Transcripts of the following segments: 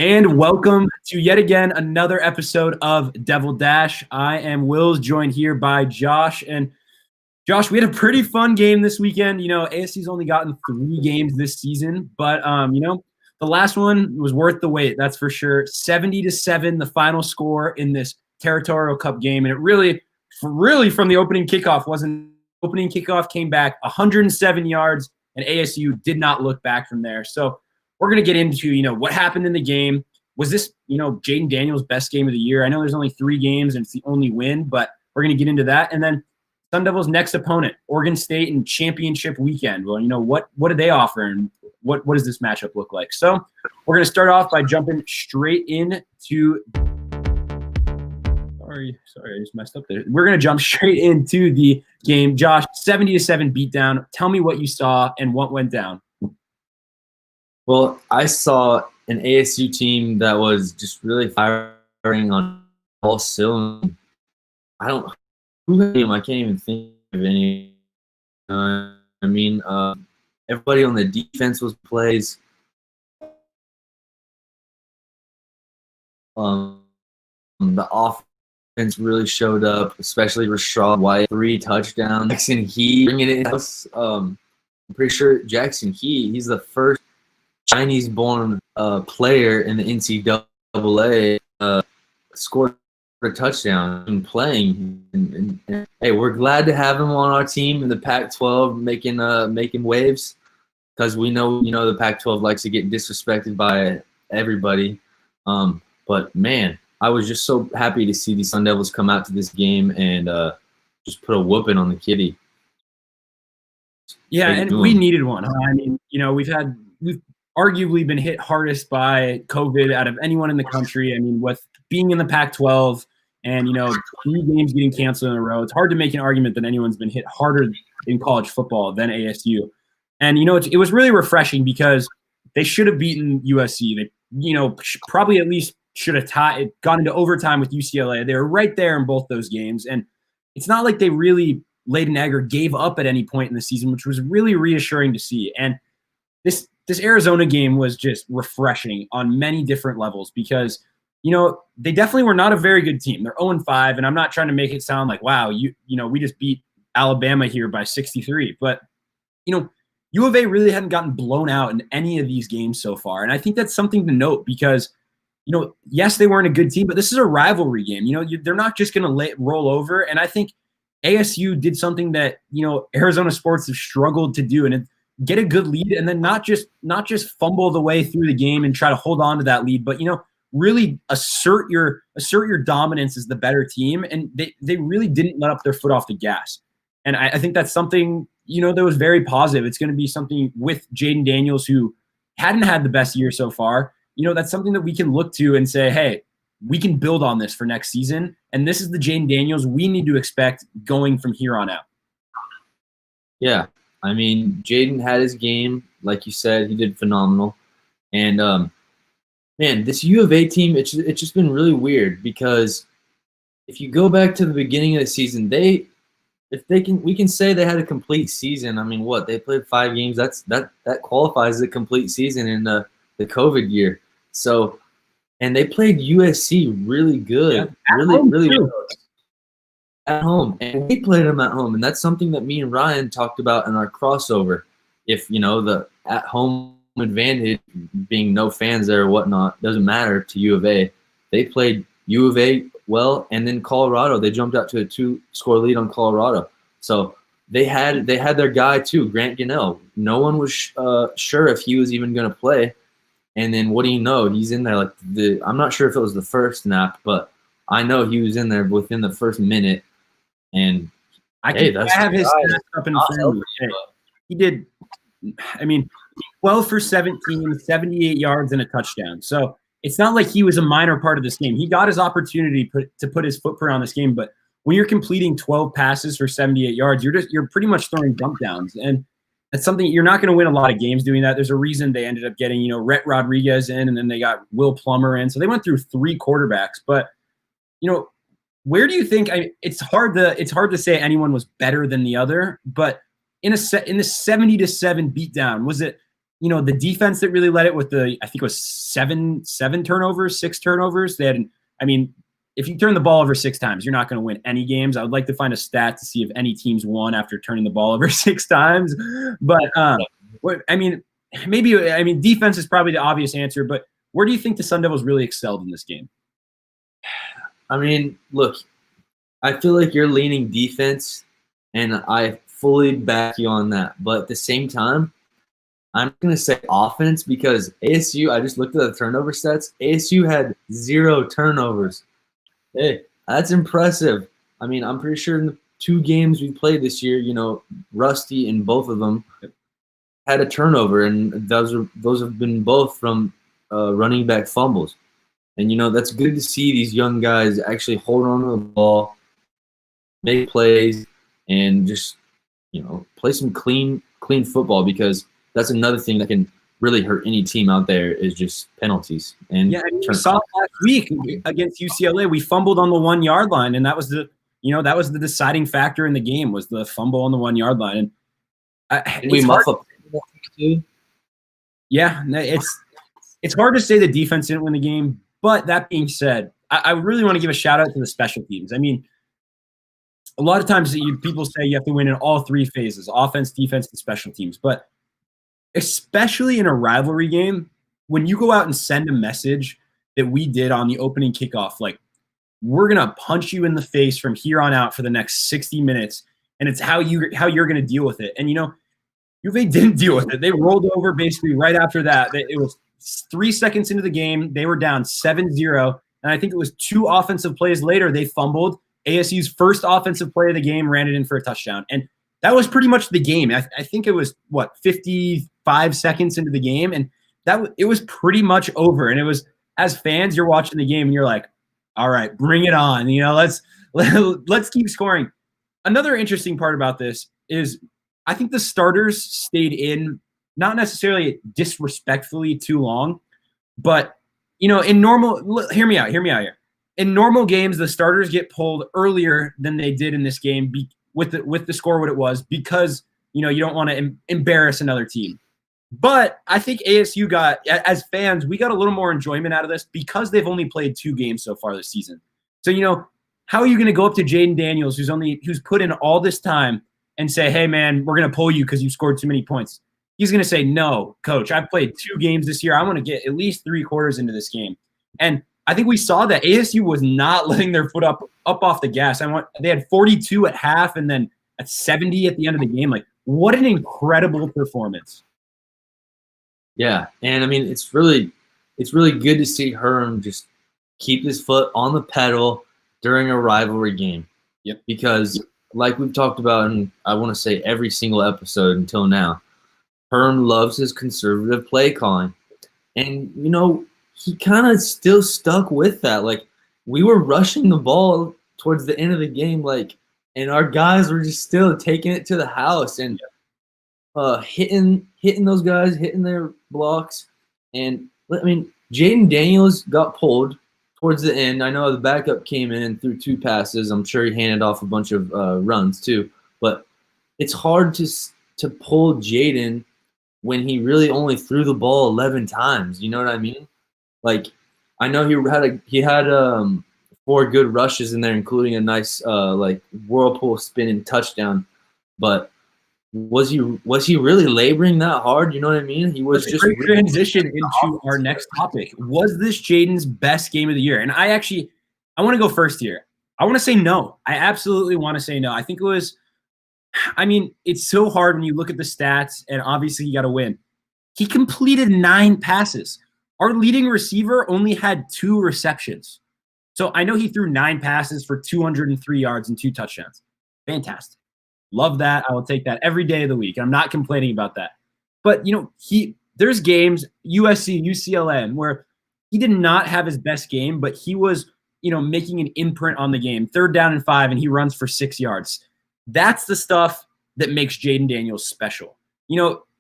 And welcome to yet again another episode of Devil Dash. I am Wills, joined here by Josh. And Josh, we had a pretty fun game this weekend. ASC's only gotten 3 games this season, but the last one was worth the wait. That's for sure. 70-7, the final score in this Territorial Cup game, and it really from the opening kickoff wasn't. Opening kickoff came back 107 yards, and ASU did not look back from there. So we're going to get into, what happened in the game. Was this, Jaden Daniels' best game of the year? I know there's only 3 games and it's the only win, but we're going to get into that. And then Sun Devils' next opponent, Oregon State, in championship weekend. Well, what do they offer, and what does this matchup look like? So we're going to start off by jumping straight into Sorry, I just messed up there. We're going to jump straight into the game. Josh, 70-7 beatdown. Tell me what you saw and what went down. Well, I saw an ASU team that was just really firing on all cylinders. I can't even think of any. Everybody on the defense was plays. The offense really showed up, especially Rashad White, 3 touchdowns. Jackson He bringing it in. I'm pretty sure Jackson he's the first Chinese-born player in the NCAA scored a touchdown and playing. And hey, we're glad to have him on our team in the Pac-12, making waves, because we know the Pac-12 likes to get disrespected by everybody. But man, I was just so happy to see the Sun Devils come out to this game and just put a whooping on the kitty. Yeah, and we needed one. I mean, we've arguably been hit hardest by COVID out of anyone in the country. I mean, with being in the Pac-12 and, 3 games getting canceled in a row, it's hard to make an argument that anyone's been hit harder in college football than ASU. And, it was really refreshing because they should have beaten USC. They, probably at least should have gone into overtime with UCLA. They were right there in both those games. And it's not like they really laid an egg or gave up at any point in the season, which was really reassuring to see. And this Arizona game was just refreshing on many different levels because, they definitely were not a very good team. They're 0-5, and I'm not trying to make it sound like, wow, we just beat Alabama here by 63. But, U of A really hadn't gotten blown out in any of these games so far. And I think that's something to note because, yes, they weren't a good team, but this is a rivalry game. They're not just going to roll over. And I think ASU did something that, Arizona sports have struggled to do, and get a good lead and then not just fumble the way through the game and try to hold on to that lead, but, really assert your dominance as the better team. And they really didn't let up their foot off the gas. And I think that's something, that was very positive. It's going to be something with Jaden Daniels, who hadn't had the best year so far. That's something that we can look to and say, hey, we can build on this for next season. And this is the Jaden Daniels we need to expect going from here on out. Yeah. I mean, Jaden had his game. Like you said, he did phenomenal. And, man, this U of A team, it's just been really weird because if you go back to the beginning of the season, we can say they had a complete season. I mean, they played 5 games. That qualifies as a complete season in the COVID year. So, and they played USC really good, really well at home, and we played them at home, and that's something that me and Ryan talked about in our crossover. If the at home advantage, being no fans there or whatnot, doesn't matter to U of A. They played U of A well, and then Colorado, they jumped out to a 2-score lead on Colorado. So they had their guy too, Grant Gunnell. No one was sure if he was even going to play, and then what do you know? He's in there I'm not sure if it was the first snap, but I know he was in there within the first minute. And I have his stats up in front of me. He did, 12 for 17, 78 yards and a touchdown. So it's not like he was a minor part of this game. He got his opportunity to put his footprint on this game, but when you're completing 12 passes for 78 yards, you're pretty much throwing dump downs. And that's something you're not going to win a lot of games doing that. There's a reason they ended up getting, Rhett Rodriguez in, and then they got Will Plummer in. So they went through 3 quarterbacks. But, where do you think it's hard to say anyone was better than the other, but in the 70-7 beatdown, was it the defense that really led it with I think it was seven turnovers, 6 turnovers. They had, if you turn the ball over 6 times, you're not going to win any games. I would like to find a stat to see if any teams won after turning the ball over 6 times. But defense is probably the obvious answer. But where do you think the Sun Devils really excelled in this game? Look, I feel like you're leaning defense, and I fully back you on that. But at the same time, I'm going to say offense because ASU, I just looked at the turnover stats. ASU had 0 turnovers. Hey, that's impressive. I'm pretty sure in the 2 games we played this year, Rusty in both of them had a turnover, and those have been both from running back fumbles. And, that's good to see these young guys actually hold on to the ball, make plays, and just, play some clean football, because that's another thing that can really hurt any team out there is just penalties. And we saw last week against UCLA, we fumbled on the 1-yard line, and that was the deciding factor in the game, was the fumble on the 1-yard line. And we muff up. Yeah, it's hard to say the defense didn't win the game, but that being said, I really want to give a shout out to the special teams. A lot of times people say you have to win in all 3 phases: offense, defense, and special teams. But especially in a rivalry game, when you go out and send a message that we did on the opening kickoff, like, we're going to punch you in the face from here on out for the next 60 minutes, and it's how you're going to deal with it. And, UVA didn't deal with it. They rolled over basically right after that. It was 3 seconds into the game. They were down 7-0, and I think it was 2 offensive plays later they fumbled. ASU's first offensive play of the game, ran it in for a touchdown. And that was pretty much the game. I think it was, 55 seconds into the game, and it was pretty much over. And it was, as fans, you're watching the game, and you're like, all right, bring it on. Let's keep scoring. Another interesting part about this is I think the starters stayed in, not necessarily disrespectfully too long, but, in normal – hear me out here. In normal games, the starters get pulled earlier than they did in this game with the score what it was, because, you don't want to embarrass another team. But I think ASU as fans, we got a little more enjoyment out of this because they've only played 2 games so far this season. So, how are you going to go up to Jaden Daniels, who's put in all this time, and say, hey, man, we're going to pull you because you scored too many points? He's going to say, no, coach, I've played 2 games this year. I want to get at least 3 quarters into this game. And I think we saw that ASU was not letting their foot up off the gas. They had 42 at half and then at 70 at the end of the game. Like, what an incredible performance. Yeah, and it's really good to see Herm just keep his foot on the pedal during a rivalry game. Yep. Because like we've talked about, and I want to say every single episode until now, Herm loves his conservative play calling. And, he kind of still stuck with that. Like, we were rushing the ball towards the end of the game, and our guys were just still taking it to the house and hitting those guys, hitting their blocks. And, Jaden Daniels got pulled towards the end. I know the backup came in and threw 2 passes. I'm sure he handed off a bunch of runs too. But it's hard to pull Jaden when he really only threw the ball 11 times. You know what I mean? Like, I know he had 4 good rushes in there, including a nice whirlpool spinning touchdown. But was he really laboring that hard? You know what I mean? He was just great transition into our next topic. Was this Jaden's best game of the year? And I want to go first here. I want to say no. I absolutely want to say no. I think it was. It's so hard when you look at the stats, and obviously you got to win. He completed 9 passes. Our leading receiver only had 2 receptions. So I know he threw 9 passes for 203 yards and 2 touchdowns. Fantastic. Love that. I will take that every day of the week. I'm not complaining about that. But, there's games, USC, UCLA, where he did not have his best game, but he was, making an imprint on the game. 3rd down and 5, and he runs for 6 yards. That's the stuff that makes Jaden Daniels special.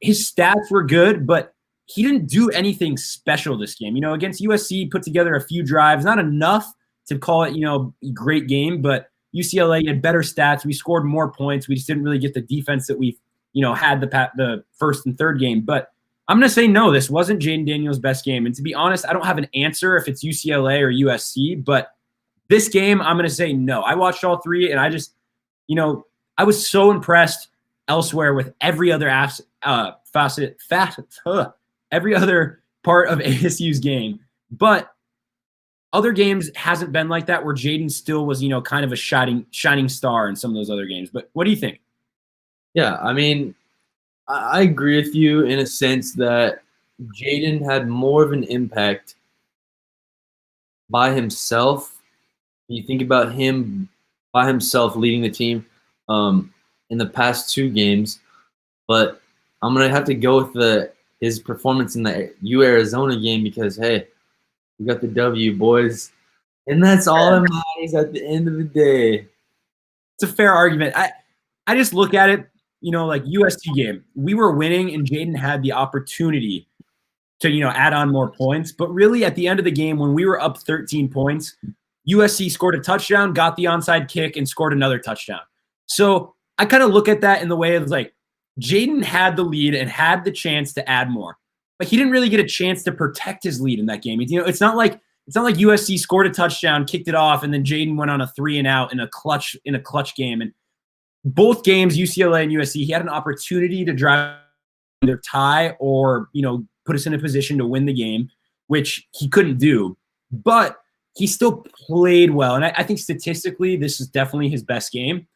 His stats were good, but he didn't do anything special this game. Against USC, he put together a few drives, not enough to call it, a great game, but UCLA had better stats. We scored more points. We just didn't really get the defense that we, had the first and third game. But I'm going to say no, this wasn't Jaden Daniels' best game. And to be honest, I don't have an answer if it's UCLA or USC, but this game, I'm going to say no. I watched all three, and I just, I was so impressed elsewhere with every other every other part of ASU's game. But other games hasn't been like that, where Jaden still was, kind of a shining star in some of those other games. But what do you think? Yeah, I mean, I agree with you in a sense that Jaden had more of an impact by himself. You think about him by himself leading the team in the past 2 games, but I'm gonna have to go with his performance in the Arizona game because hey, we got the W, boys, and that's all that matters at the end of the day. It's a fair argument. I just look at it, like USC game. We were winning, and Jaden had the opportunity to, add on more points. But really, at the end of the game, when we were up 13 points, USC scored a touchdown, got the onside kick, and scored another touchdown. So I kind of look at that in the way of like Jaden had the lead and had the chance to add more, but he didn't really get a chance to protect his lead in that game. It's not like USC scored a touchdown, kicked it off, and then Jaden went on a 3-and-out in a clutch game. And both games, UCLA and USC, he had an opportunity to drive either tie or put us in a position to win the game, which he couldn't do. But he still played well. And I think statistically, this is definitely his best game.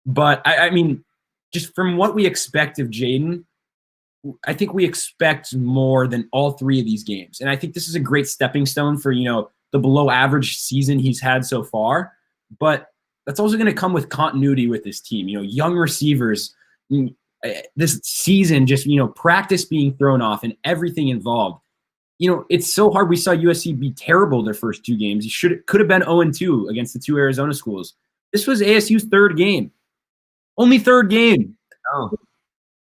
But, I mean, just from what we expect of Jaden, I think we expect more than all 3 of these games. And I think this is a great stepping stone for, the below average season he's had so far. But that's also going to come with continuity with this team. Young receivers, this season, just, practice being thrown off and everything involved. It's so hard. We saw USC be terrible their first 2 games. Could have been 0-2 against the 2 Arizona schools. This was ASU's 3rd game. Only 3rd game. Oh.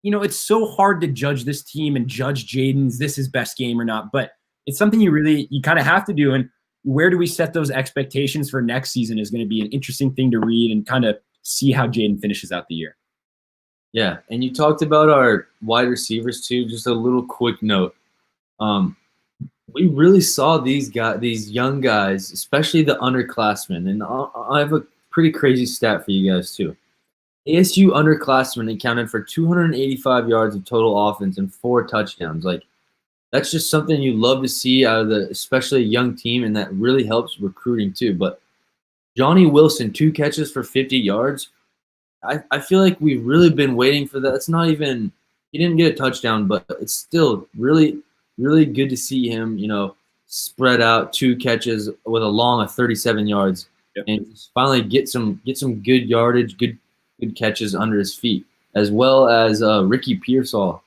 It's so hard to judge this team and judge Jaden's this his best game or not, but it's something you kind of have to do. And where do we set those expectations for next season is going to be an interesting thing to read and kind of see how Jaden finishes out the year. Yeah, and you talked about our wide receivers too. Just a little quick note. We really saw these young guys, especially the underclassmen, and I have a pretty crazy stat for you guys too. ASU underclassmen accounted for 285 yards of total offense and 4 touchdowns. Like, that's just something you love to see out of especially a young team, and that really helps recruiting too. But Johnny Wilson, 2 catches for 50 yards. I feel like we've really been waiting for that. It's not even – he didn't get a touchdown, but it's still really, really good to see him, spread out 2 catches with a long of 37 yards. Yep. And finally get some good yardage, good catches under his feet, as well as Ricky Pearsall.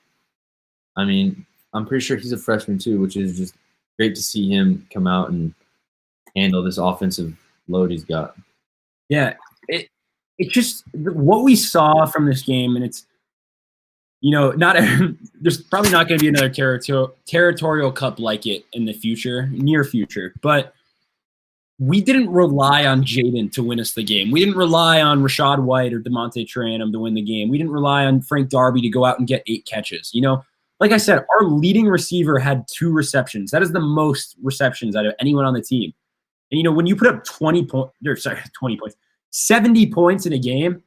I mean, I'm pretty sure he's a freshman too, which is just great to see him come out and handle this offensive load he's got. Yeah, it's just what we saw from this game, and it's there's probably not going to be another territorial cup like it in the near future, but we didn't rely on Jaden to win us the game. We didn't rely on Rashad White or DeMonte Tranum to win the game. We didn't rely on Frank Darby to go out and get 8 catches. Like I said, our leading receiver had 2 receptions. That is the most receptions out of anyone on the team. And, when you put up 20 points, 70 points in a game,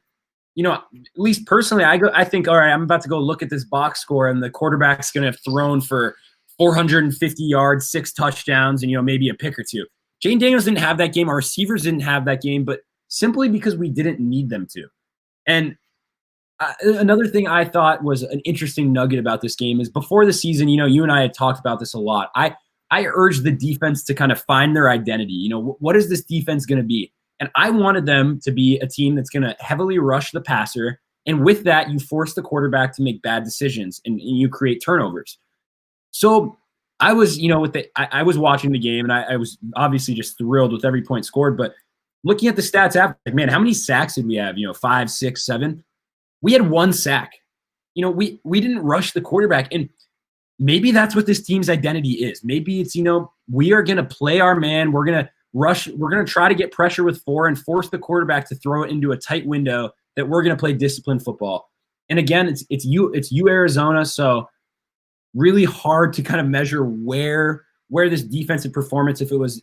at least personally, I think, all right, I'm about to go look at this box score, and the quarterback's going to have thrown for 450 yards, 6 touchdowns, and, maybe a pick or 2. Jaden Daniels didn't have that game. Our receivers didn't have that game, but simply because we didn't need them to. And another thing I thought was an interesting nugget about this game is before the season, you and I had talked about this a lot. I urged the defense to kind of find their identity. What is this defense going to be? And I wanted them to be a team that's going to heavily rush the passer. And with that, you force the quarterback to make bad decisions and you create turnovers. So I was, I was watching the game, and I was obviously just thrilled with every point scored. But looking at the stats after, man, how many sacks did we have? 5, 6, 7. We had 1 sack. We didn't rush the quarterback, and maybe that's what this team's identity is. Maybe it's we are going to play our man. We're going to rush. We're going to try to get pressure with 4 and force the quarterback to throw it into a tight window that we're going to play disciplined football. And again, it's you Arizona, so. really hard to kind of measure where this defensive performance, if it was,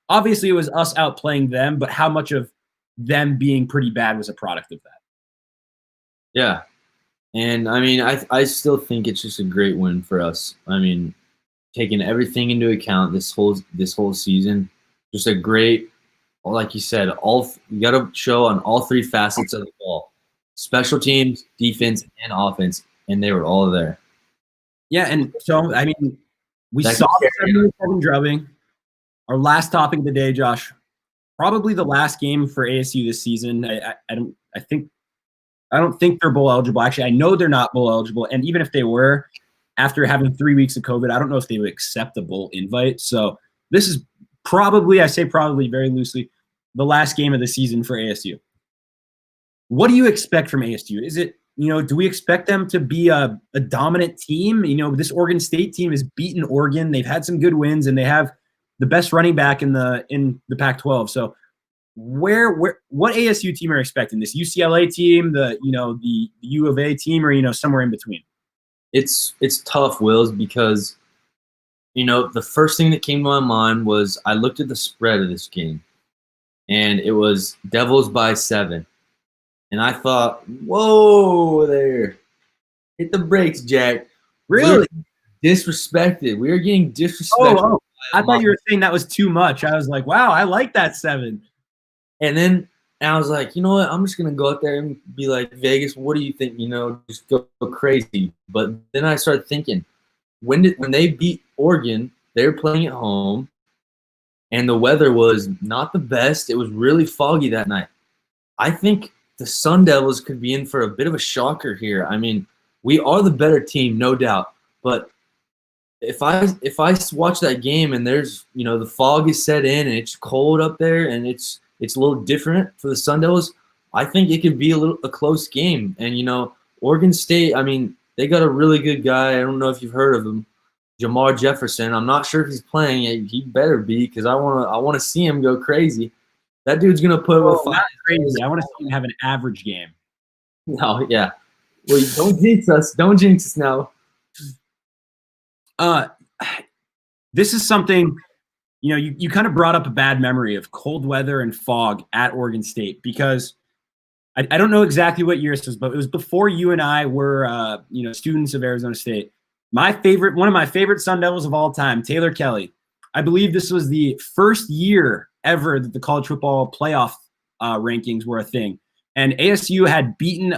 obviously it was us outplaying them, but how much of them being pretty bad was a product of that. Yeah. And I mean, I still think it's just a great win for us. I mean, taking everything into account, this whole season, just a great, like you said, you got to show on all three facets of the ball: special teams, defense, and offense, and they were all there. Yeah, and so I mean, we saw the 7-7 drubbing. Our last topic of the day, Josh, probably the last game for ASU this season. I don't think they're bowl eligible. Actually, I know they're not bowl eligible, and even if they were, after having 3 weeks of COVID, I don't know if they would accept a bowl invite. So this is probably, I say probably very loosely, the last game of the season for ASU. What do you expect from ASU? Is it, do we expect them to be a dominant team? This Oregon State team has beaten Oregon. They've had some good wins, and they have the best running back in the Pac-12. So what ASU team are you expecting? This UCLA team, the U of A team, or somewhere in between? It's tough, Wills, because the first thing that came to my mind was I looked at the spread of this game, and it was Devils by 7. And I thought, whoa there. Hit the brakes, Jack. Really? Disrespected. We were getting disrespected. Oh, I thought you were saying that was too much. I was like, wow, I like that 7. And I was like, you know what? I'm just going to go out there and be like, Vegas, what do you think? Just go crazy. But then I started thinking, when they beat Oregon, they were playing at home, and the weather was not the best. It was really foggy that night. I think the Sun Devils could be in for a bit of a shocker here. I mean, we are the better team, no doubt. But if I watch that game and there's, the fog is set in and it's cold up there and it's a little different for the Sun Devils, I think it could be a close game. And, Oregon State, I mean, they got a really good guy. I don't know if you've heard of him, Jamar Jefferson. I'm not sure if he's playing. He better be, because I want to see him go crazy. That dude's gonna put up a 5. Crazy. I want to see him have an average game. No, yeah. Well, don't jinx us. Don't jinx us now. This is something, you kind of brought up a bad memory of cold weather and fog at Oregon State, because I don't know exactly what year this was, but it was before you and I were, students of Arizona State. One of my favorite Sun Devils of all time, Taylor Kelly. I believe this was the first year ever that the college football playoff rankings were a thing. And ASU had beaten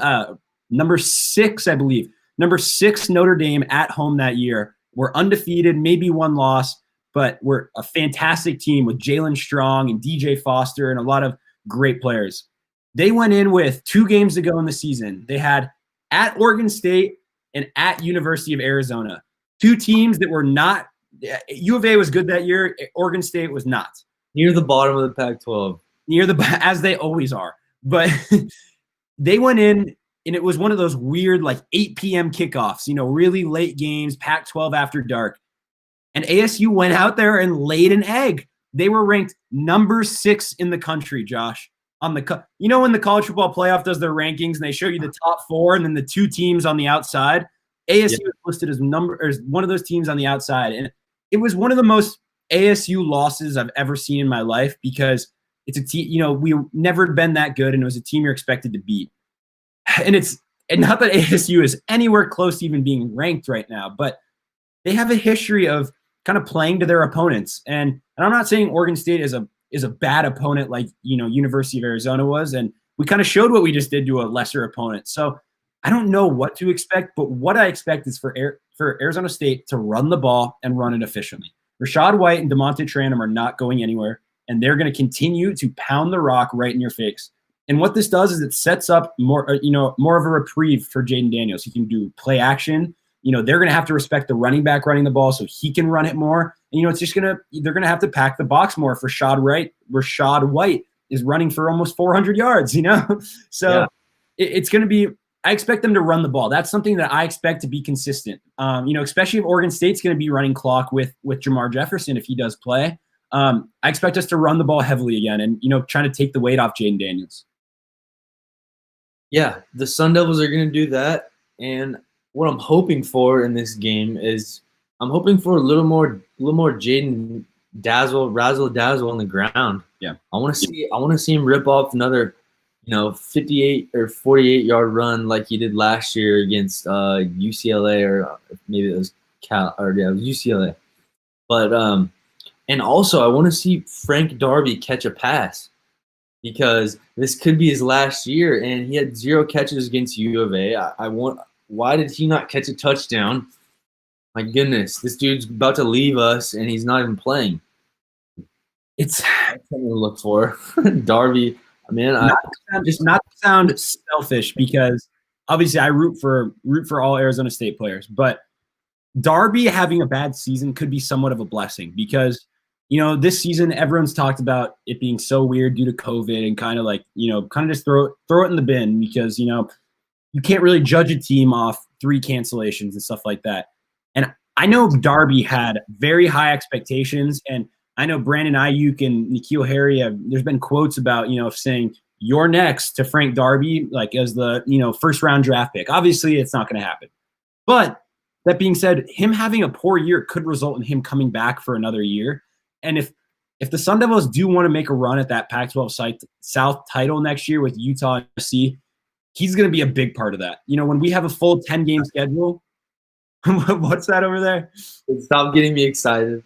number 6, I believe. Number 6 Notre Dame at home that year. We're undefeated, maybe one loss, but we're a fantastic team with Jalen Strong and DJ Foster and a lot of great players. They went in with 2 games to go in the season. They had at Oregon State and at University of Arizona. 2 teams that were not – U of A was good that year. Oregon State was not. Near the bottom of the Pac-12. As they always are. But they went in, and it was one of those weird, 8 p.m. kickoffs, really late games, Pac-12 after dark. And ASU went out there and laid an egg. They were ranked number 6 in the country, Josh. When the college football playoff does their rankings and they show you the top 4 and then the 2 teams on the outside, ASU is listed as one of those teams on the outside. And it was one of the most ASU losses I've ever seen in my life, because it's a team, we've never been that good, and it was a team you're expected to beat. And not that ASU is anywhere close to even being ranked right now, but they have a history of kind of playing to their opponents. And I'm not saying Oregon State is a bad opponent like, University of Arizona was, and we kind of showed what we just did to a lesser opponent. So I don't know what to expect, but what I expect is for Arizona State to run the ball and run it efficiently. Rashad White and DeMonte Tranum are not going anywhere, and they're going to continue to pound the rock right in your face. And what this does is it sets up more of a reprieve for Jaden Daniels. He can do play action. They're going to have to respect the running back running the ball so he can run it more. And, they're going to have to pack the box more for Rashad White is running for almost 400 yards, So it's going to be, I expect them to run the ball. That's something that I expect to be consistent. Especially if Oregon State's going to be running clock with Jamar Jefferson if he does play. I expect us to run the ball heavily again and, trying to take the weight off Jaden Daniels. Yeah, the Sun Devils are going to do that. And what I'm hoping for in this game is I'm hoping for a little more Jaden razzle dazzle on the ground. Yeah. I want to see him rip off another, 58 or 48-yard run like he did last year against UCLA, or maybe it was it was UCLA. But and also I want to see Frank Darby catch a pass, because this could be his last year, and he had 0 catches against U of A. Why did he not catch a touchdown? My goodness, this dude's about to leave us, and he's not even playing. It's something to look for. Darby, man, not to sound selfish, because obviously I root for all Arizona State players, but Darby having a bad season could be somewhat of a blessing, because this season everyone's talked about it being so weird due to COVID, and kind of just throw it in the bin, because you can't really judge a team off 3 cancellations and stuff like that. And I know Darby had very high expectations, and I know Brandon Ayuk and N'Keal Harry there's been quotes about saying you're next to Frank Darby, like as the first round draft pick. Obviously, it's not going to happen. But that being said, him having a poor year could result in him coming back for another year. And if the Sun Devils do want to make a run at that Pac-12 South title next year with Utah and USC, he's going to be a big part of that. When we have a full 10-game schedule. What's that over there? Stop getting me excited.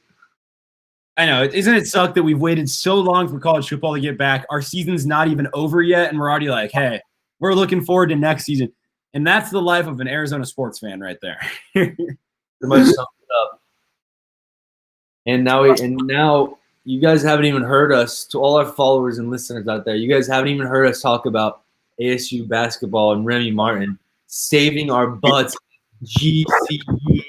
I know. Isn't it suck that we've waited so long for college football to get back? Our season's not even over yet, and we're already like, hey, we're looking forward to next season. And that's the life of an Arizona sports fan right there. Much summed it up. And now you guys haven't even heard us, to all our followers and listeners out there, you guys haven't even heard us talk about ASU basketball and Remy Martin saving our butts. GCU.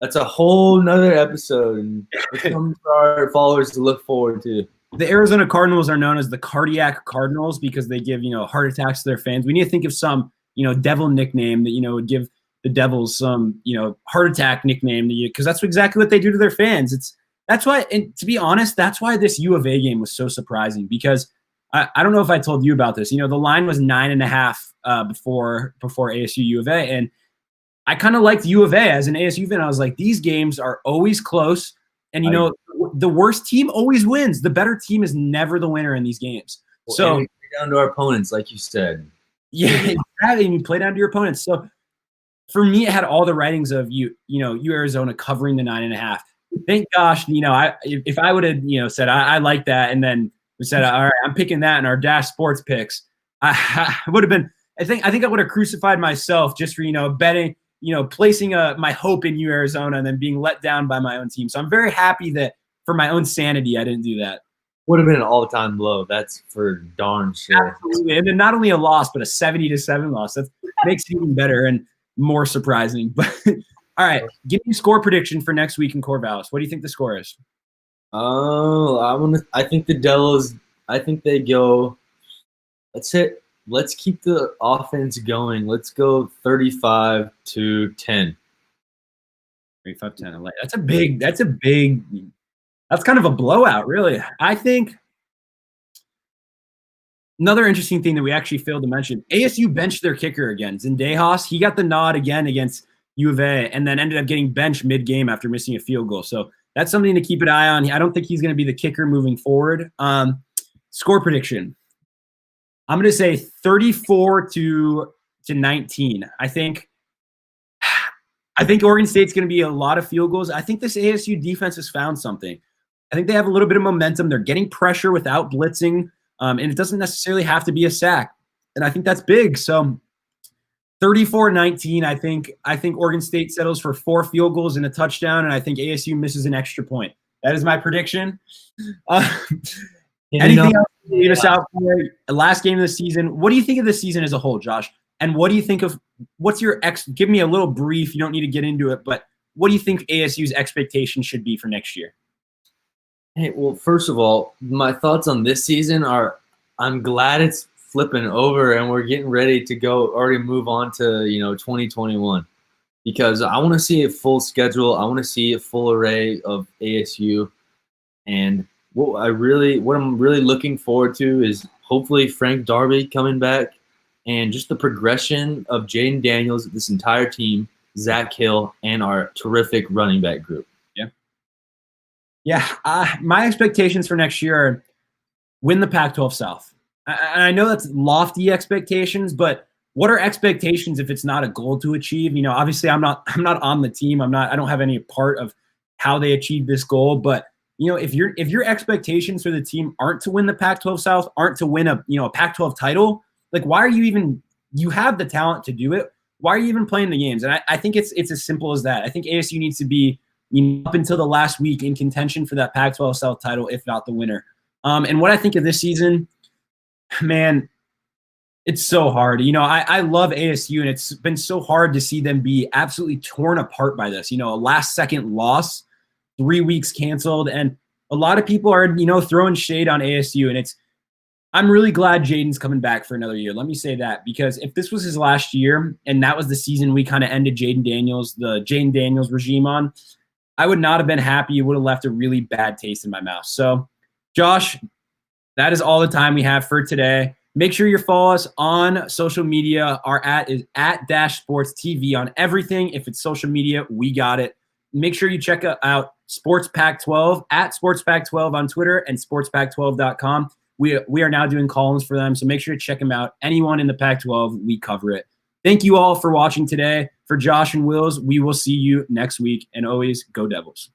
That's a whole nother episode, and it's something for our followers to look forward to. The Arizona Cardinals are known as the cardiac Cardinals because they give heart attacks to their fans. We need to think of some devil nickname that would give the Devils some heart attack nickname, because that's exactly what they do to their fans. That's why, and to be honest, that's why this U of A game was so surprising, because I don't know if I told you about this. The line was 9.5 before ASU U of A, and I kind of liked U of A as an ASU fan. I was like, these games are always close, and the worst team always wins. The better team is never the winner in these games. Well, so we play down to our opponents, like you said. Yeah, exactly. And you play down to your opponents. So for me, it had all the writings of you Arizona covering the 9.5. Thank gosh, if I would have said I like that, and then we said, all right, I'm picking that in our Dash Sports picks, I would have been. I think I would have crucified myself just for betting, placing my hope in Arizona and then being let down by my own team. So I'm very happy that for my own sanity, I didn't do that. Would have been an all-time blow. That's for darn sure. Absolutely. And then not only a loss, but a 70-7 loss. That makes it even better and more surprising. But all right, give me a score prediction for next week in Corvallis. What do you think the score is? Oh, I think the Devils. I think they go. Let's keep the offense going. Let's go 35-10. 35-10. That's kind of a blowout, really. I think another interesting thing that we actually failed to mention: ASU benched their kicker again, Zendejas. He got the nod again against U of A, and then ended up getting benched mid-game after missing a field goal. So that's something to keep an eye on. I don't think he's going to be the kicker moving forward. Score prediction: I'm going to say 34-19. I think Oregon State's going to be a lot of field goals. I think this ASU defense has found something. I think they have a little bit of momentum. They're getting pressure without blitzing, and it doesn't necessarily have to be a sack. And I think that's big. So 34-19, I think Oregon State settles for 4 field goals and a touchdown, and I think ASU misses an extra point. That is my prediction. Anything else to leave us out for the last game of the season? What do you think of the season as a whole, Josh? And what do you think of what's your give me a little brief. You don't need to get into it, but what do you think ASU's expectations should be for next year? Hey, well, first of all, my thoughts on this season are I'm glad it's flipping over and we're getting ready to already move on to 2021, because I want to see a full schedule. I want to see a full array of ASU, and what I'm really looking forward to is hopefully Frank Darby coming back. and just the progression of Jaden Daniels, this entire team, Zach Hill, and our terrific running back group. Yeah. My expectations for next year are win the Pac-12 South. And I know that's lofty expectations, but what are expectations if it's not a goal to achieve? You know, obviously I'm not on the team. I don't have any part of how they achieve this goal, but you know, if your expectations for the team aren't to win the Pac-12 South, aren't to win a Pac-12 title, like why are you even, you have the talent to do it. Why are you even playing the games? And I think it's as simple as that. I think ASU needs to be up until the last week in contention for that Pac-12 South title, if not the winner. And what I think of this season, man, it's so hard. You know, I love ASU, and it's been so hard to see them be absolutely torn apart by this. You know, a last-second loss, 3 weeks canceled, and a lot of people are, throwing shade on ASU, and I'm really glad Jaden's coming back for another year. Let me say that, because if this was his last year and that was the season we kind of ended the Jaden Daniels regime on, I would not have been happy. It would have left a really bad taste in my mouth. So, Josh, that is all the time we have for today. Make sure you follow us on social media. Our @ is @-sports-TV on everything. If it's social media, we got it. Make sure you check out Sports Pac-12 @SportsPac12 on Twitter and SportsPac12.com. We are now doing columns for them, so make sure to check them out. Anyone in the Pac-12, we cover it. Thank you all for watching today. For Josh and Wills, we will see you next week. And always, go Devils.